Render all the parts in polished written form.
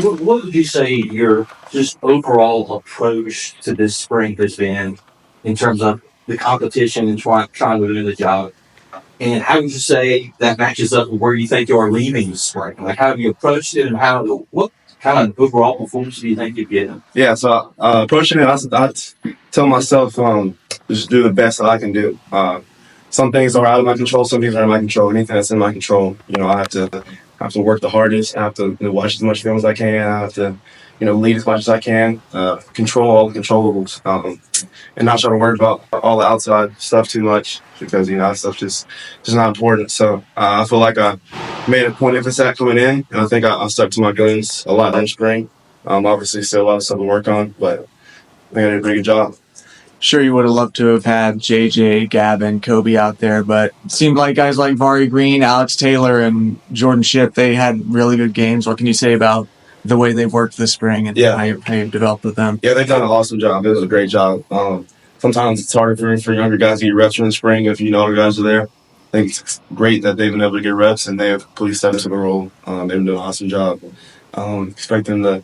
What would you say your just overall approach to this spring has been in terms of the competition and trying to win the job? And how would you say that matches up with where you think you are leaving the spring? Like, how have you approached it, and what kind of overall performance do you think you're getting? Yeah, so approaching it, I tell myself just do the best that I can do. Some things are out of my control, some things are in my control. Anything that's in my control, I have to work the hardest. I have to watch as much film as I can. I have to lead as much as I can. Control all the controllables, and not try to worry about all the outside stuff too much because that stuff's just not important. So I feel like I made a point of emphasis coming in, and I think I stuck to my guns a lot in spring. Obviously, still a lot of stuff to work on, but I think I did a pretty good job. Sure, you would have loved to have had JJ, Gavin, Kobe out there, but it seemed like guys like Vari Green, Alex Taylor, and Jordan Shipp, they had really good games. What can you say about the way they've worked this spring and how you've developed with them? Yeah, they've done an awesome job. It was a great job. Sometimes it's harder for younger guys to get reps in the spring if older guys are there. I think it's great that they've been able to get reps and they have completely stepped into the role. They've been doing an awesome job. Expect them to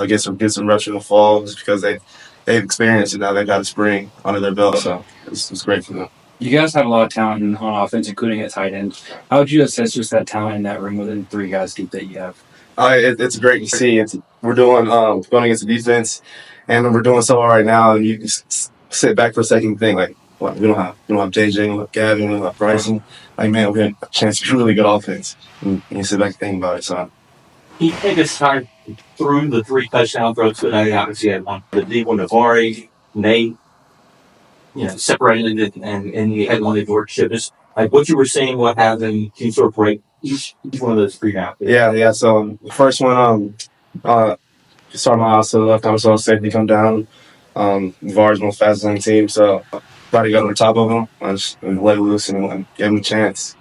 get some reps in the fall just because they've experienced it now. They've got a spring under their belt, so it's great for them. You guys have a lot of talent on offense, including at tight end. How would you assess just that talent in that room within three guys deep that you have? It's great to see. We're doing going against the defense, and we're doing so right now. And you can sit back for a second and think like, well, we don't have JJ, we don't have Gavin, we don't have Bryson. Like, man, we had a chance to do really good offense. And you sit back and think about it. So He take us through the 3 touchdown throws today. Obviously, had one the deep one to Vari, Nate, separated it, and you had one to George Shipp. Just like what you were saying, what happened, can you sort of break each one of those 3 down? yeah. So the first one, started my house to the left. I saw safety come down. Var's most fastest on the team, so tried to get on the top of him. I just let it loose and gave him a chance.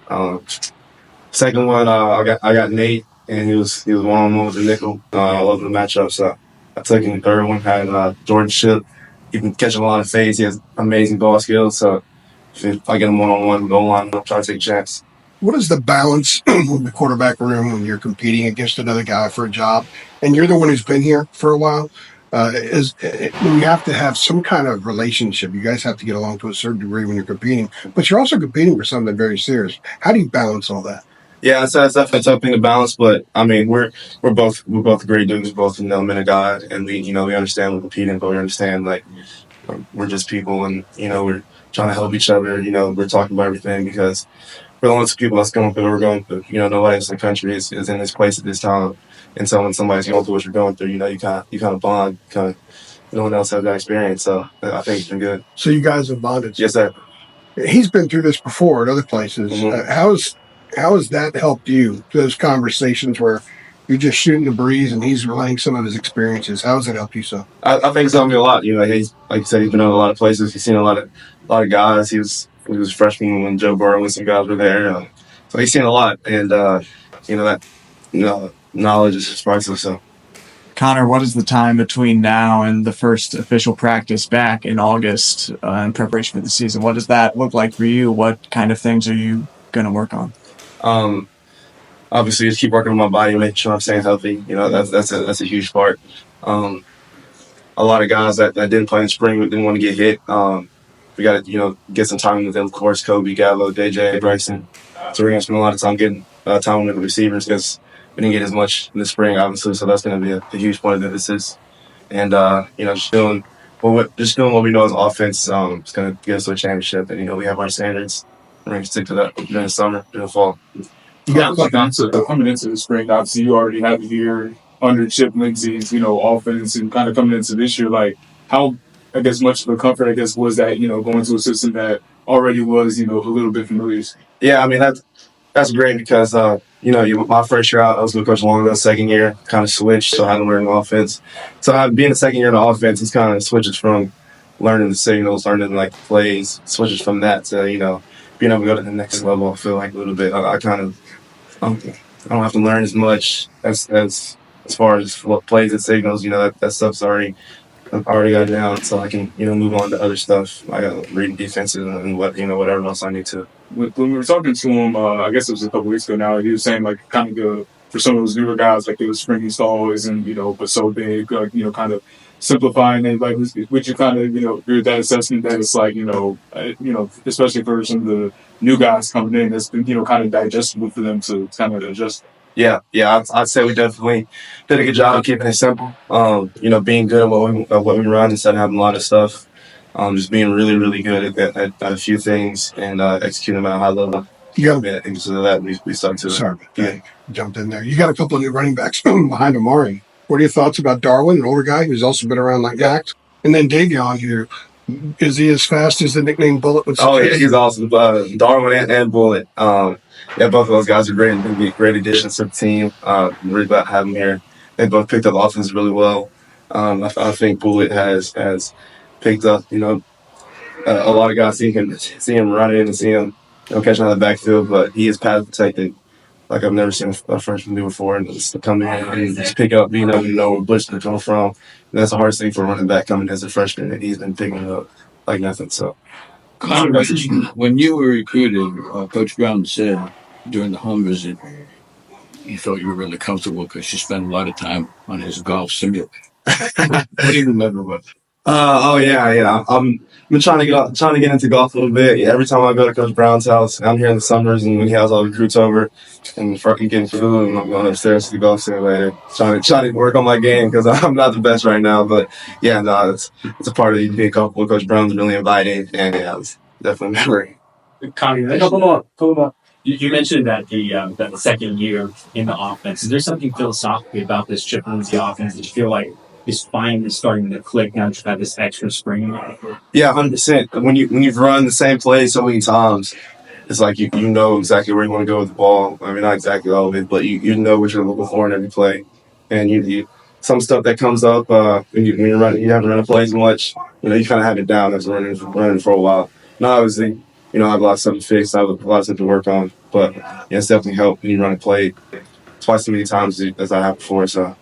Second one, I got Nate, and he was one-on-one with the nickel. I love the matchup, so I took him. The third one had Jordan Shipp. He can catch a lot of fades. He has amazing ball skills, so if I get him one-on-one, goal line, I'll try to take a chance. What is the balance in the quarterback room when you're competing against another guy for a job, and you're the one who's been here for a while? You have to have some kind of relationship. You guys have to get along to a certain degree when you're competing, but you're also competing for something very serious. How do you balance all that? Yeah, it's definitely a tough thing to balance, but I mean, we're both great dudes, both in the element of God, and we understand we're competing, but we understand like we're just people, and we're trying to help each other. We're talking about everything because we're the only 2 people that's going through what we're going through. Nobody else in the country is in this place at this time, and so when somebody's going through what you're going through, you kind of bond. No one else has that experience, so I think it's been good. So you guys have bonded. Yes, sir. He's been through this before at other places. Mm-hmm. How has that helped you? Those conversations where you're just shooting the breeze and he's relaying some of his experiences. How has it helped you? So I think it's helped me a lot. He's like you said, he's been in a lot of places. He's seen a lot of guys. He was a freshman when Joe Burrow and some guys were there. So he's seen a lot, and that knowledge is just priceless. So. Connor, what is the time between now and the first official practice back in August in preparation for the season? What does that look like for you? What kind of things are you going to work on? Obviously, just keep working on my body, making sure I'm staying healthy. That's a huge part. A lot of guys that didn't play in spring didn't want to get hit. We got to get some time with them. Of course, Kobe, Gallo, DJ, Bryson. So we're gonna spend a lot of time getting time with the receivers because we didn't get as much in the spring, obviously. So that's gonna be a huge point of emphasis. And just doing what we know as offense. It's gonna get us to a championship. And we have our standards. We're gonna stick to that during the summer, during the fall. You got coming into the spring. Obviously, you already have a year under Chip Lindsey's, offense, and kind of coming into this year. Like, how, I guess, much of a comfort, was that, going to a system that already was, a little bit familiar? Yeah, I mean that's great because my first year out, I was with Coach Longo. Second year, kind of switched, so I had to learn the offense. So being the second year in the offense, it's kind of switches from learning the signals, learning like plays, switches from that to being able to go to the next level. I feel like a little bit. I don't have to learn as much as far as plays and signals. That stuff's already got down, so I can move on to other stuff. I got reading defenses and whatever else I need to. When we were talking to him, I guess it was a couple weeks ago now, he was saying like kind of for some of those newer guys, like the springy stall isn't, but so big, kind of simplifying it. Like, would you kind of, agree with that assessment that it's like, especially for some of the new guys coming in, it's been, kind of digestible for them to kind of adjust. Yeah. I'd say we definitely did a good job of keeping it simple. Being good at what we run instead of having a lot of stuff. Just being really, really good at a few things and executing them at a high level. You got Yeah, and so that we stuck to it. sorry about that. Jumped in there. You got a couple of new running backs behind Amari. What are your thoughts about Darwin, an older guy who's also been around like Max? And then Davion, who is he as fast as the nickname Bullet would Oh yeah, suggest? he's awesome. Darwin and Bullet. Yeah, both of those guys are great additions to the team. Really glad to have them here. They both picked up offense really well. I think Bullet has picked up, a lot of guys see him running and see him, catching out of the backfield, but he is pass protected like I've never seen a freshman do before. And just to come in and just pick up, where blitz is coming from. And that's the hardest thing for a running back coming as a freshman, and he's been picking it up like nothing. So. When you were recruited, Coach Brown said during the home visit, he thought you were really comfortable because you spent a lot of time on his golf simulator. What do you remember about that? Yeah. I'm been trying to get into golf a little bit. Yeah, every time I go to Coach Brown's house, I'm here in the summers, and when he has all the recruits over, and getting food, and I'm going upstairs to the golf simulator, trying to work on my game because I'm not the best right now. But yeah, no, it's a part of being comfortable. Coach Brown's really inviting, and yeah, it's definitely a memory. Connie, you mentioned that the second year in the offense. Is there something philosophically about this Chip Lindsay offense that you feel like is finally starting to click now? Just have this extra spring. Yeah, 100%. When you've run the same play so many times, it's like you know exactly where you want to go with the ball. I mean, not exactly all of it, but you know what you're looking for in every play. And you some stuff that comes up when you're running, you haven't run a play as much. You kind of have it down as running for a while. Now, obviously, I have a lot of stuff to fix. I have a lot of stuff to work on. But yeah, it's definitely helped when you run a play twice as many times as I have before. So.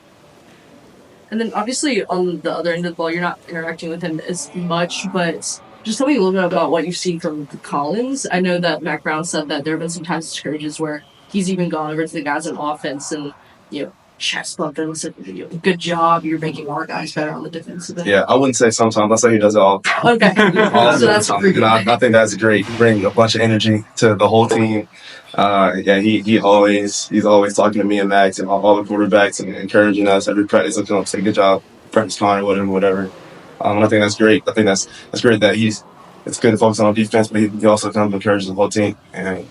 And then obviously on the other end of the ball, you're not interacting with him as much, but just tell me a little bit about what you've seen from Collins. I know that Mac Brown said that there have been some times in scrimmages where he's even gone over to the guys on offense and, chest bumped them and said, good job, you're making our guys better on the defensive end. Yeah, I wouldn't say sometimes. I say he does it all. Okay. All So that's and I think that's great. Bring a bunch of energy to the whole team. He's always talking to me and Max and all the quarterbacks and encouraging us every practice. Say good job, practice time, whatever. And I think that's great. I think that's great that it's good to focus on defense, but he also kind of encourages the whole team. And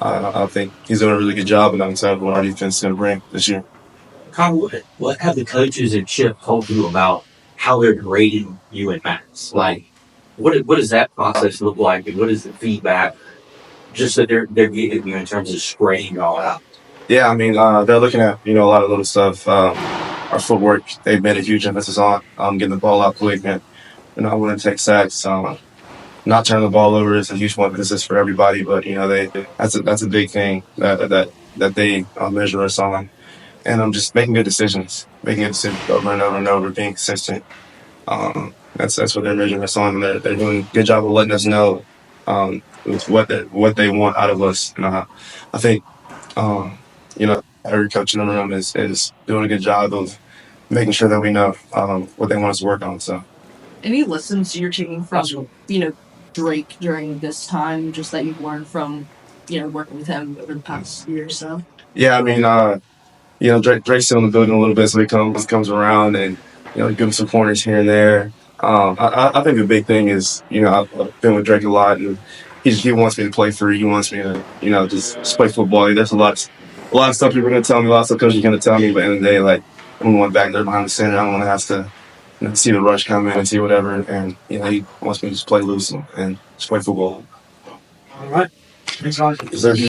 I think he's doing a really good job, and I'm excited for what our defense is going to bring this year. Kyle, what have the coaches at Chip told you about how they're grading you and Max? Like, what does that process look like, and what is the feedback just that they're giving you in terms of spraying all out? Yeah, I mean, they're looking at a lot of little stuff. Our footwork, they've made a huge emphasis on getting the ball out quick and not willing to take sacks. Not turning the ball over is a huge emphasis for everybody, but that's a big thing that they measure us on. And I'm just making good decisions over and over and over, being consistent. That's what they're measuring us on. They're doing a good job of letting us know what they want out of us. And I think every coach in the room is doing a good job of making sure that we know what they want us to work on. So, any lessons you're taking from Drake during this time, just that you've learned from working with him over the past year or so? Yeah, I mean. Drake's still in the building a little bit, so he comes around and give him some pointers here and there. I think the big thing is I've been with Drake a lot, and he wants me to play free. He wants me to just play football. There's a lot of stuff people are gonna tell me, a lot of stuff coaches are gonna tell me, but at the end of the day, like I'm going back there behind the center. I don't want to have to see the rush come in and see whatever, and he wants me to just play loose and just play football. All right. Thanks, guys. Is there